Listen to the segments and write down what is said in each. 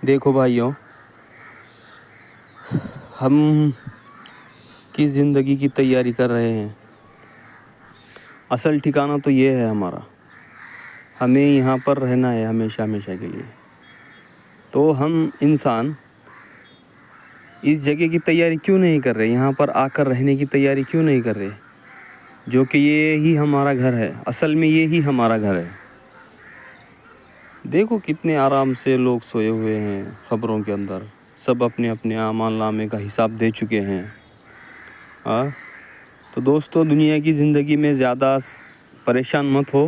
دیکھو بھائیوں، ہم کس زندگی کی تیاری کر رہے ہیں؟ اصل ٹھکانہ تو یہ ہے ہمارا، ہمیں یہاں پر رہنا ہے ہمیشہ ہمیشہ کے لیے۔ تو ہم انسان اس جگہ کی تیاری کیوں نہیں کر رہے؟ یہاں پر آ کر رہنے کی تیاری کیوں نہیں کر رہے؟ جو کہ یہ ہی ہمارا گھر ہے، اصل میں یہ ہی ہمارا گھر ہے۔ دیکھو کتنے آرام سے لوگ سوئے ہوئے ہیں قبروں کے اندر، سب اپنے اپنے اعمال نامے کا حساب دے چکے ہیں۔ تو دوستو، دنیا کی زندگی میں زیادہ پریشان مت ہو۔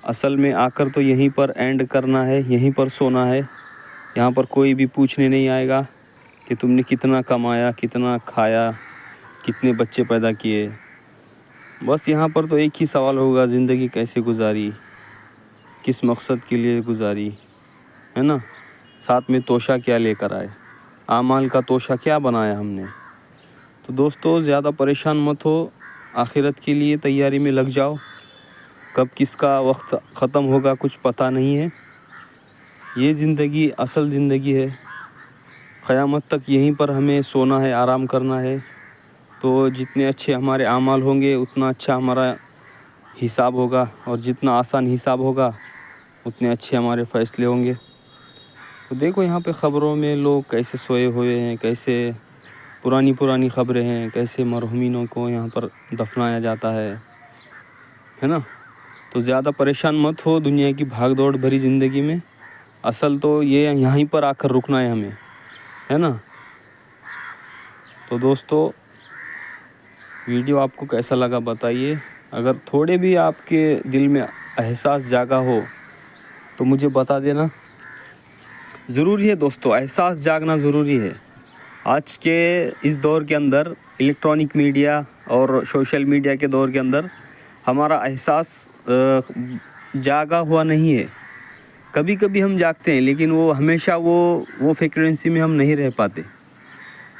اصل میں آ کر تو یہیں پر اینڈ کرنا ہے، یہیں پر سونا ہے۔ یہاں پر کوئی بھی پوچھنے نہیں آئے گا کہ تم نے کتنا کمایا، کتنا کھایا، کتنے بچے پیدا کیے۔ بس یہاں پر تو ایک ہی سوال ہوگا، زندگی کیسے گزاری، کس مقصد کے لیے گزاری، ہے نا؟ ساتھ میں توشہ کیا لے کر آئے، اعمال کا توشہ کیا بنایا ہم نے۔ تو دوستو، زیادہ پریشان مت ہو، آخرت کے لیے تیاری میں لگ جاؤ۔ کب کس کا وقت ختم ہوگا کچھ پتہ نہیں ہے۔ یہ زندگی اصل زندگی ہے، قیامت تک یہیں پر ہمیں سونا ہے، آرام کرنا ہے۔ تو جتنے اچھے ہمارے اعمال ہوں گے اتنا اچھا ہمارا حساب ہوگا، اور جتنا آسان حساب ہوگا اتنے اچھے ہمارے فیصلے ہوں گے۔ تو دیکھو یہاں پہ خبروں میں لوگ کیسے سوئے ہوئے ہیں، کیسے پرانی خبریں ہیں، کیسے مرحومینوں کو یہاں پر دفنایا جاتا ہے نا؟ تو زیادہ پریشان مت ہو دنیا کی بھاگ دوڑ بھری زندگی میں۔ اصل تو یہ یہیں پر آ کر رکنا ہے ہمیں، ہے نا؟ تو دوستو، ویڈیو آپ کو کیسا لگا بتائیے۔ اگر تھوڑے بھی آپ کے دل میں احساس جاگا ہو تو مجھے بتا دینا۔ ضروری ہے دوستو، احساس جاگنا ضروری ہے۔ آج کے اس دور کے اندر، الیکٹرانک میڈیا اور سوشل میڈیا کے دور کے اندر، ہمارا احساس جاگا ہوا نہیں ہے۔ کبھی کبھی ہم جاگتے ہیں، لیکن وہ ہمیشہ وہ فریکوینسی میں ہم نہیں رہ پاتے۔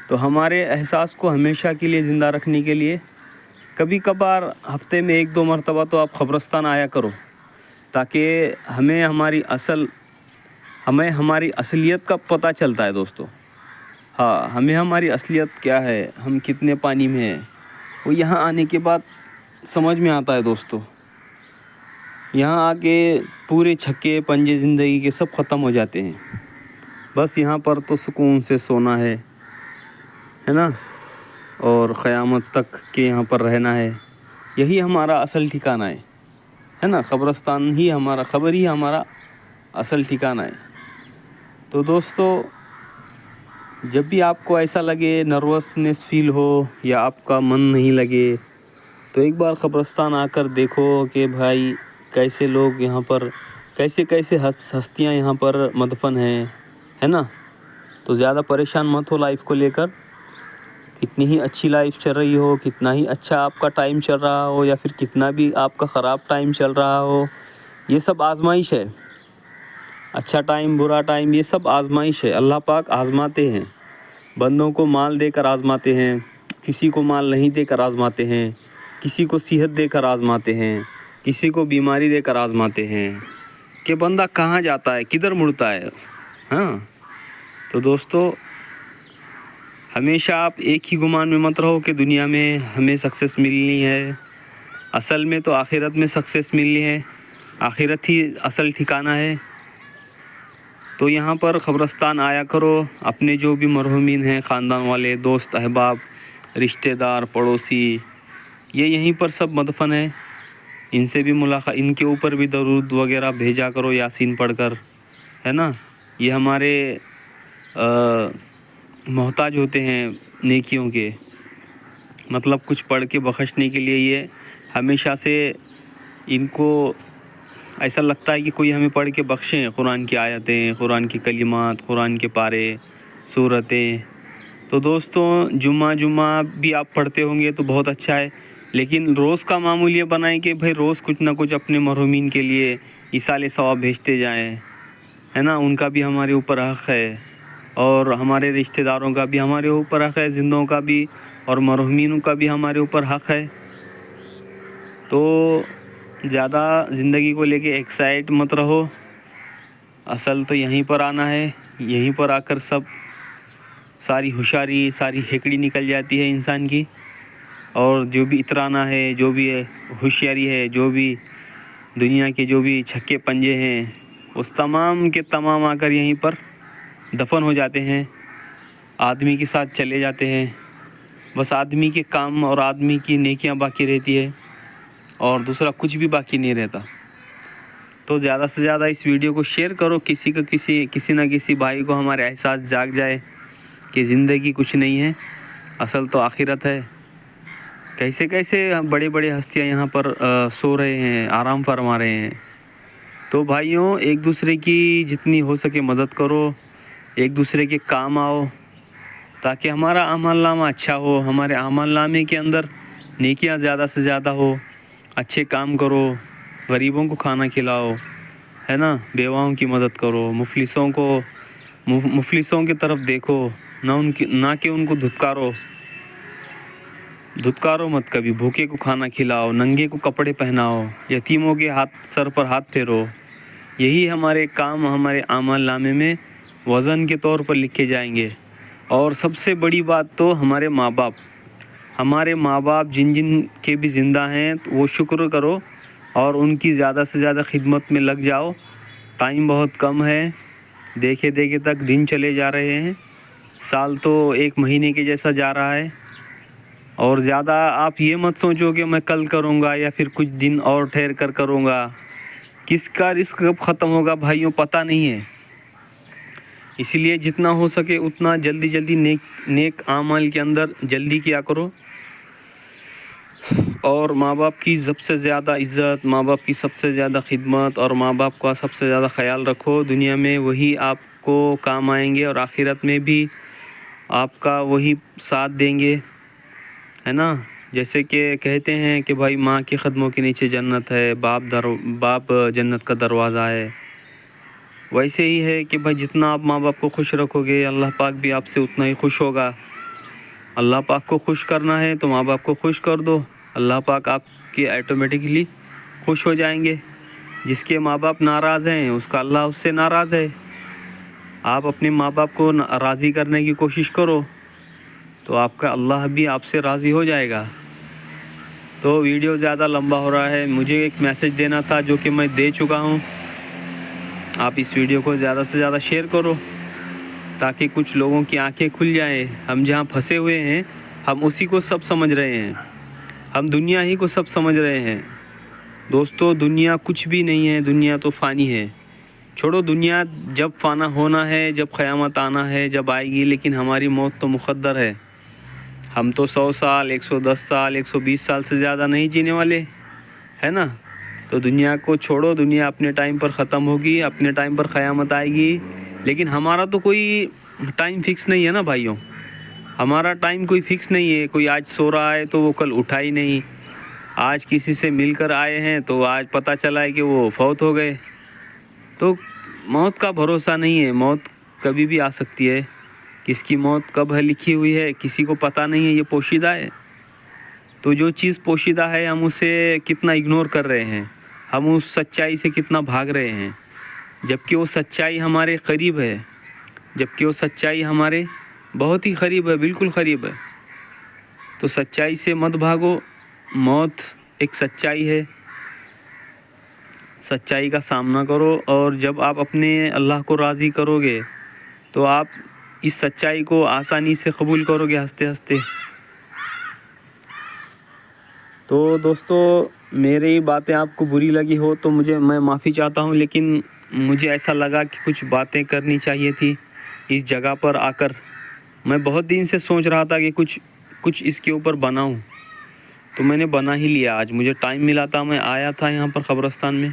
تو ہمارے احساس کو ہمیشہ کے لیے زندہ رکھنے کے لیے کبھی کبھار ہفتے میں 1-2 مرتبہ تو آپ قبرستان آیا کرو، تاکہ ہمیں ہماری اصلیت کا پتہ چلتا ہے دوستو۔ ہاں، ہمیں ہماری اصلیت کیا ہے، ہم کتنے پانی میں ہیں، وہ یہاں آنے کے بعد سمجھ میں آتا ہے دوستو۔ یہاں آ کے پورے چھکے پنجے زندگی کے سب ختم ہو جاتے ہیں۔ بس یہاں پر تو سکون سے سونا ہے نا؟ اور قیامت تک کے یہاں پر رہنا ہے۔ یہی ہمارا اصل ٹھکانہ ہے نا؟ قبر ہی ہمارا اصل ٹھکانہ ہے۔ تو دوستو، جب بھی آپ کو ایسا لگے، نروسنس فیل ہو، یا آپ کا من نہیں لگے، تو ایک بار قبرستان آ کر دیکھو کہ بھائی کیسے لوگ یہاں پر، کیسے ہستیاں یہاں پر مدفن ہیں، ہے نا؟ تو زیادہ پریشان مت ہو لائف کو لے کر۔ کتنی ہی اچھی لائف چل رہی ہو، کتنا ہی اچھا آپ کا ٹائم چل رہا ہو، یا پھر کتنا بھی آپ کا خراب ٹائم چل رہا ہو، یہ سب آزمائش ہے۔ اچھا ٹائم، برا ٹائم، یہ سب آزمائش ہے۔ اللہ پاک آزماتے ہیں، بندوں کو مال دے کر آزماتے ہیں، کسی کو مال نہیں دے کر آزماتے ہیں، کسی کو صحت دے کر آزماتے ہیں، کسی کو بیماری دے کر آزماتے ہیں کہ بندہ کہاں جاتا ہے، کدھر مڑتا ہے۔ ہاں، تو دوستو، ہمیشہ آپ ایک ہی گمان میں مت رہو کہ دنیا میں ہمیں سکسیس ملنی ہے۔ اصل میں تو آخرت میں سکسیس ملنی ہے، آخرت ہی اصل ٹھکانہ ہے۔ تو یہاں پر قبرستان آیا کرو، اپنے جو بھی مرحومین ہیں، خاندان والے، دوست احباب، رشتہ دار، پڑوسی، یہ یہیں پر سب مدفن ہیں۔ ان سے بھی ملاقات، ان کے اوپر بھی درود وغیرہ بھیجا کرو، یاسین پڑھ کر، ہے نا؟ یہ ہمارے محتاج ہوتے ہیں نیکیوں کے، مطلب کچھ پڑھ کے بخشنے کے لیے۔ یہ ہمیشہ سے ان کو ایسا لگتا ہے کہ کوئی ہمیں پڑھ کے بخشیں، قرآن کی آیتیں، قرآن کی کلمات، قرآن کے پارے، سورتیں۔ تو دوستوں، جمعہ بھی آپ پڑھتے ہوں گے تو بہت اچھا ہے، لیکن روز کا معمول یہ بنائیں کہ بھائی روز کچھ نہ کچھ اپنے مرحومین کے لیے ایصال ثواب بھیجتے جائیں، ہے نا؟ ان کا بھی ہمارے اوپر حق ہے، اور ہمارے رشتہ داروں کا بھی ہمارے اوپر حق ہے، زندوں کا بھی اور مرحومینوں کا بھی ہمارے اوپر حق ہے۔ تو زیادہ زندگی کو لے کے ایکسائٹ مت رہو، اصل تو یہیں پر آنا ہے، یہیں پر آ کر ساری ہوشیاری، ساری ہیکڑی نکل جاتی ہے انسان کی، اور جو بھی اترانا ہے، جو بھی ہوشیاری ہے، جو بھی دنیا کے جو بھی چھکے پنجے ہیں، اس تمام کے تمام آ کر یہیں پر دفن ہو جاتے ہیں، آدمی کے ساتھ چلے جاتے ہیں۔ بس آدمی کے کام اور آدمی کی نیکیاں باقی رہتی ہے، اور دوسرا کچھ بھی باقی نہیں رہتا۔ تو زیادہ سے زیادہ اس ویڈیو کو شیئر کرو، کسی نہ کسی بھائی کو ہمارے احساس جاگ جائے کہ زندگی کچھ نہیں ہے، اصل تو آخرت ہے۔ کیسے بڑے بڑے ہستیاں یہاں پر سو رہے ہیں، آرام فرما رہے ہیں۔ تو بھائیوں، ایک دوسرے کی جتنی ہو سکے مدد کرو، ایک دوسرے کے کام آؤ، تاکہ ہمارا اعمال نامہ اچھا ہو، ہمارے اعمال نامے کے اندر نیکیاں زیادہ سے زیادہ ہو۔ اچھے کام کرو، غریبوں کو کھانا کھلاؤ، ہے نا، بیواؤں کی مدد کرو، مفلسوں کی طرف دیکھو، نہ کہ ان کو دھتکارو مت کبھی۔ بھوکے کو کھانا کھلاؤ، ننگے کو کپڑے پہناؤ، یتیموں کے سر پر ہاتھ پھیرو۔ یہی ہمارے کام ہمارے اعمال نامے میں وزن کے طور پر لکھے جائیں گے۔ اور سب سے بڑی بات تو ہمارے ماں باپ جن کے بھی زندہ ہیں، تو وہ شکر کرو اور ان کی زیادہ سے زیادہ خدمت میں لگ جاؤ۔ ٹائم بہت کم ہے، دیکھے تک دن چلے جا رہے ہیں، سال تو 1 مہینے کے جیسا جا رہا ہے۔ اور زیادہ آپ یہ مت سوچو کہ میں کل کروں گا یا پھر کچھ دن اور ٹھہر کر کروں گا۔ کس کا رزق کب ختم ہوگا بھائیوں، پتہ نہیں ہے۔ اسی لیے جتنا ہو سکے اتنا جلدی نیک اعمال کے اندر جلدی کیا کرو، اور ماں باپ کی سب سے زیادہ عزت، ماں باپ کی سب سے زیادہ خدمت، اور ماں باپ کا سب سے زیادہ خیال رکھو۔ دنیا میں وہی آپ کو کام آئیں گے، اور آخرت میں بھی آپ کا وہی ساتھ دیں گے، ہے نا۔ جیسے کہ کہتے ہیں کہ بھائی ماں کے قدموں کے نیچے جنت ہے، باپ جنت کا دروازہ ہے۔ ویسے ہی ہے کہ بھائی جتنا آپ ماں باپ کو خوش رکھو گے، اللہ پاک بھی آپ سے اتنا ہی خوش ہوگا۔ اللہ پاک کو خوش کرنا ہے تو ماں باپ کو خوش کر دو، اللہ پاک آپ کے آٹومیٹکلی خوش ہو جائیں گے۔ جس کے ماں باپ ناراض ہیں اس کا اللہ اس سے ناراض ہے۔ آپ اپنے ماں باپ کو راضی کرنے کی کوشش کرو تو آپ کا اللہ بھی آپ سے راضی ہو جائے گا۔ تو ویڈیو زیادہ لمبا ہو رہا ہے، مجھے ایک میسج دینا تھا جو کہ میں دے چکا ہوں۔ آپ اس ویڈیو کو زیادہ سے زیادہ شیئر کرو تاکہ کچھ لوگوں کی آنکھیں کھل جائیں۔ ہم جہاں پھنسے ہوئے ہیں، ہم اسی کو سب سمجھ رہے ہیں، ہم دنیا ہی کو سب سمجھ رہے ہیں۔ دوستو، دنیا کچھ بھی نہیں ہے، دنیا تو فانی ہے۔ چھوڑو دنیا، جب فانا ہونا ہے، جب قیامت آنا ہے، جب آئے گی، لیکن ہماری موت تو مقدر ہے۔ ہم تو 100 سال، 110 سال، 120 سال سے زیادہ نہیں جینے والے، ہے نا۔ تو دنیا کو چھوڑو، دنیا اپنے ٹائم پر ختم ہوگی، اپنے ٹائم پر قیامت آئے گی، لیکن ہمارا تو کوئی ٹائم فکس نہیں ہے نا بھائیوں۔ ہمارا ٹائم کوئی فکس نہیں ہے، کوئی آج سو رہا ہے تو وہ کل اٹھا ہی نہیں۔ آج کسی سے مل کر آئے ہیں تو آج پتہ چلا ہے کہ وہ فوت ہو گئے۔ تو موت کا بھروسہ نہیں ہے، موت کبھی بھی آ سکتی ہے۔ کس کی موت کب ہے لکھی ہوئی ہے کسی کو پتہ نہیں ہے، یہ پوشیدہ ہے۔ تو جو چیز پوشیدہ ہے ہم اسے کتنا اگنور کر رہے ہیں، ہم اس سچائی سے کتنا بھاگ رہے ہیں، جبکہ وہ سچائی ہمارے قریب ہے، جبکہ وہ سچائی ہمارے بہت ہی قریب ہے، بالکل قریب ہے۔ تو سچائی سے مت بھاگو، موت ایک سچائی ہے، سچائی کا سامنا کرو، اور جب آپ اپنے اللہ کو راضی کرو گے تو آپ اس سچائی کو آسانی سے قبول کرو گے ہنستے ہنستے۔ تو دوستو، میری باتیں آپ کو بری لگی ہو تو میں معافی چاہتا ہوں، لیکن مجھے ایسا لگا کہ کچھ باتیں کرنی چاہیے تھی اس جگہ پر آ کر۔ میں بہت دن سے سوچ رہا تھا کہ کچھ اس کے اوپر بناؤں، تو میں نے بنا ہی لیا۔ آج مجھے ٹائم ملا تھا، میں آیا تھا یہاں پر قبرستان میں۔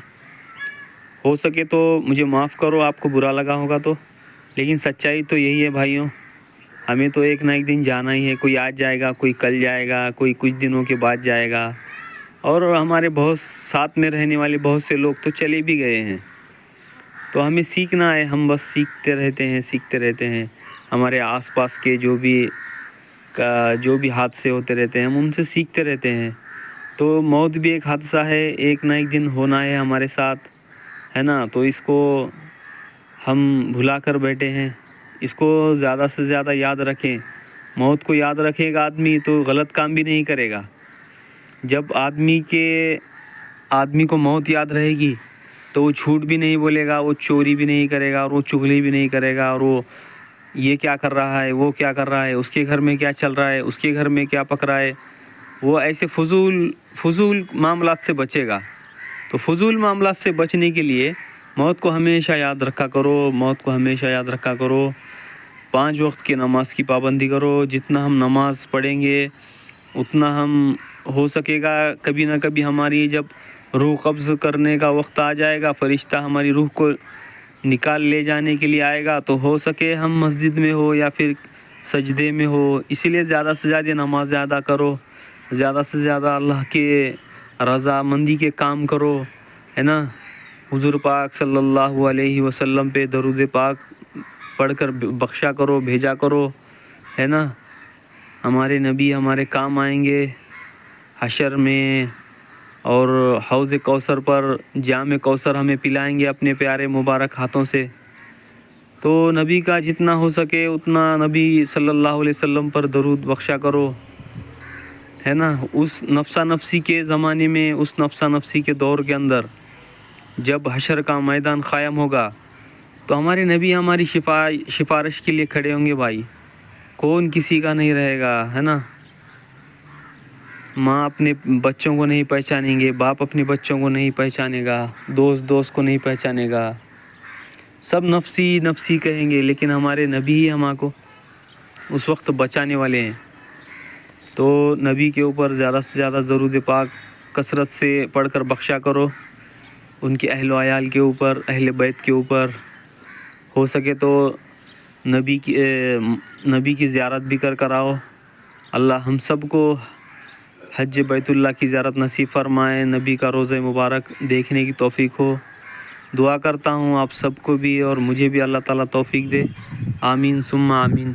ہو سکے تو مجھے معاف کرو، آپ کو برا لگا ہوگا تو، لیکن سچائی تو یہی ہے بھائیوں، ہمیں تو ایک نہ ایک دن جانا ہی ہے۔ کوئی آج جائے گا، کوئی کل جائے گا، کوئی کچھ دنوں کے بعد جائے گا، اور ہمارے بہت ساتھ میں رہنے والے بہت سے لوگ تو چلے بھی گئے ہیں۔ تو ہمیں سیکھنا ہے، ہم بس سیکھتے رہتے ہیں۔ ہمارے آس پاس کے جو بھی حادثے ہوتے رہتے ہیں، ہم ان سے سیکھتے رہتے ہیں۔ تو موت بھی ایک حادثہ ہے، ایک نہ ایک دن ہونا ہے ہمارے ساتھ، ہے نا۔ تو اس کو ہم بھلا کر بیٹھے ہیں. اس کو زیادہ سے زیادہ یاد رکھیں. موت کو یاد رکھے گا آدمی تو غلط کام بھی نہیں کرے گا. جب آدمی کو موت یاد رہے گی تو وہ جھوٹ بھی نہیں بولے گا, وہ چوری بھی نہیں کرے گا, اور وہ چغلی بھی نہیں کرے گا, اور وہ یہ کیا کر رہا ہے, وہ کیا کر رہا ہے, اس کے گھر میں کیا چل رہا ہے, اس کے گھر میں کیا پک رہا ہے, وہ ایسے فضول معاملات سے بچے گا. تو فضول معاملات سے بچنے کے لیے موت کو ہمیشہ یاد رکھا کرو. موت کو ہمیشہ یاد رکھا کرو. 5 وقت کی نماز کی پابندی کرو. جتنا ہم نماز پڑھیں گے اتنا ہم ہو سکے گا. کبھی نہ کبھی ہماری جب روح قبض کرنے کا وقت آ جائے گا, فرشتہ ہماری روح کو نکال لے جانے کے لیے آئے گا, تو ہو سکے ہم مسجد میں ہو یا پھر سجدے میں ہو. اسی لیے زیادہ سے زیادہ نماز ادا کرو, زیادہ سے زیادہ اللہ کے رضا مندی کے کام کرو, ہے نا. حضور پاک صلی اللہ علیہ وسلم پہ درود پاک پڑھ کر بخشا کرو, بھیجا کرو, ہے نا. ہمارے نبی ہمارے کام آئیں گے حشر میں, اور حوض کوثر پر جام کوثر ہمیں پلائیں گے اپنے پیارے مبارک ہاتھوں سے. تو نبی کا جتنا ہو سکے اتنا نبی صلی اللہ علیہ وسلم پر درود بخشا کرو, ہے نا. اس نفسا نفسی کے زمانے میں, اس نفسا نفسی کے دور کے اندر جب حشر کا میدان قائم ہوگا تو ہمارے نبی ہماری سفارش کے لیے کھڑے ہوں گے بھائی. کون کسی کا نہیں رہے گا, ہے نا. ماں اپنے بچوں کو نہیں پہچانیں گے, باپ اپنے بچوں کو نہیں پہچانے گا, دوست کو نہیں پہچانے گا. سب نفسی نفسی کہیں گے, لیکن ہمارے نبی ہی ہم کو اس وقت بچانے والے ہیں. تو نبی کے اوپر زیادہ سے زیادہ درود پاک کثرت سے پڑھ کر بخشا کرو. ان کے اہل و عیال کے اوپر, اہل بیت کے اوپر. ہو سکے تو نبی کی زیارت بھی کر آؤ. اللہ ہم سب کو حج بیت اللہ کی زیارت نصیب فرمائے, نبی کا روضہ مبارک دیکھنے کی توفیق ہو. دعا کرتا ہوں آپ سب کو بھی اور مجھے بھی اللہ تعالیٰ توفیق دے. آمین ثم آمین.